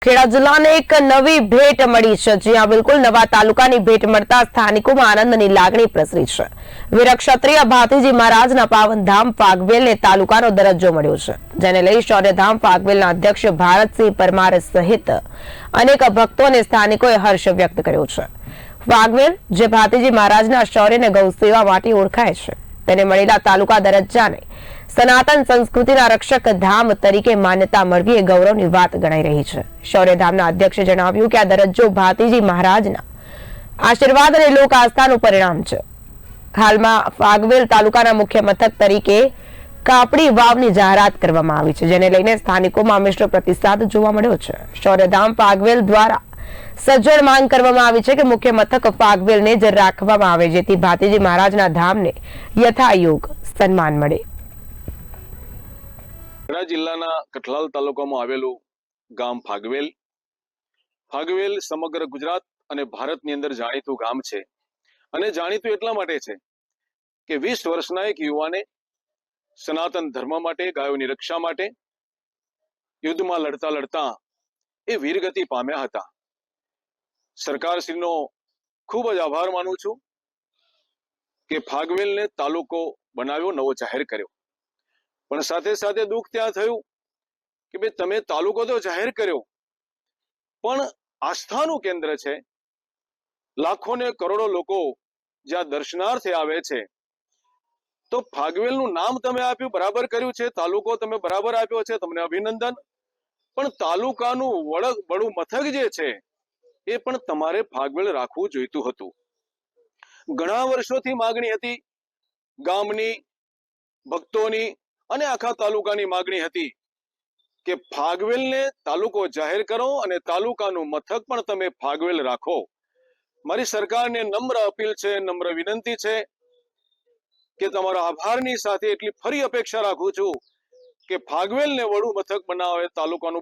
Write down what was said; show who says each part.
Speaker 1: ખેડા જિલ્લાને એક નવી ભેટ મળી છે, જ્યાં બિલકુલ નવા તાલુકાની ભેટ મળતા સ્થાનિકોમાં આનંદની લાગણી પ્રસરી છે। વીર ક્ષત્રિય ભાતીજી મહારાજના પાવનધામ ફાગવેલને તાલુકાનો દરજ્જો મળ્યો છે, જેને લઈ શૌર્યધામ ફાગવેલના અધ્યક્ષ ભારતસિંહ પરમાર સહિત અનેક ભક્તો અને સ્થાનિકોએ હર્ષ વ્યક્ત કર્યો છે। ફાગવેલ, જે ભાતીજી મહારાજના શૌર્ય અને ગૌસેવા માટે ઓળખાય છે, તેને મળેલા તાલુકા દરજ્જાને સનાતન સંસ્કૃતિના રક્ષક ધામ તરીકે માન્યતા મળવી એ ગૌરવની વાત ગણાઈ રહી છે। શૌર્યધામના અધ્યક્ષે જણાવ્યું કે આ દરજ્જો ભાતીજી મહારાજના આશીર્વાદ અને લોક આસ્થાનું પરિણામ છે। હાલમાં ફાગવેલ તાલુકાના મુખ્ય મથક તરીકે કાપડી વાવની જાહેરાત કરવામાં આવી છે, જેને લઈને સ્થાનિકોમાં મિશ્ર પ્રતિસાદ જોવા મળ્યો છે। શૌર્યધામ ફાગવેલ દ્વારા સજ્જડ માંગ કરવામાં આવી છે કે મુખ્ય મથક ફાગવેલને જ રાખવામાં આવે, જેથી ભાતીજી મહારાજના ધામને યથાયોગ સન્માન મળે।
Speaker 2: ખેડા જિલ્લાના કઠલાલ તાલુકામાં આવેલું ગામ ફાગવેલ સમગ્ર ગુજરાત અને ભારતની અંદર જાણીતું ગામ છે, અને જાણીતું એટલા માટે છે કે 20 વર્ષના એક યુવાને સનાતન ધર્મ માટે, ગાયોની રક્ષા માટે યુદ્ધમાં લડતા લડતા એ વીરગતિ પામ્યા હતા। સરકારશ્રીનો ખૂબ જ આભાર માનું છું કે ફાગવેલને તાલુકો બનાવ્યો, નવો જાહેર કર્યો, પણ સાથે સાથે દુઃખ ત્યાં થયું કે ભાઈ તમે તાલુકો તો જાહેર કર્યો, પણ આસ્થાનું કેન્દ્ર છે, લાખો ને કરોડો લોકો જ્યાં દર્શનાર્થે આવે છે, તો ફાગવેલનું નામ તમે આપ્યું, બરાબર કર્યું છે, તાલુકો તમે બરાબર આપ્યો છે, તમને અભિનંદન, પણ તાલુકાનું વડું મથક જે છે એ પણ તમારે ફાગવેલ રાખવું જોઈતું હતું। ઘણા વર્ષોથી માગણી હતી, ગામની, ભક્તોની અને આખા તાલુકાની માગણી હતી કે ફાગવેલને તાલુકો જાહેર કરો અને તાલુકાનું મથક પણ તમે ફાગવેલ રાખો। મારી સરકારને નમ્ર અપીલ છે, નમ્ર વિનંતી છે કે તમારા આભારની સાથે એટલી ફરી અપેક્ષા રાખું છું કે ફાગવેલને વડું મથક બનાવે, તાલુકાનું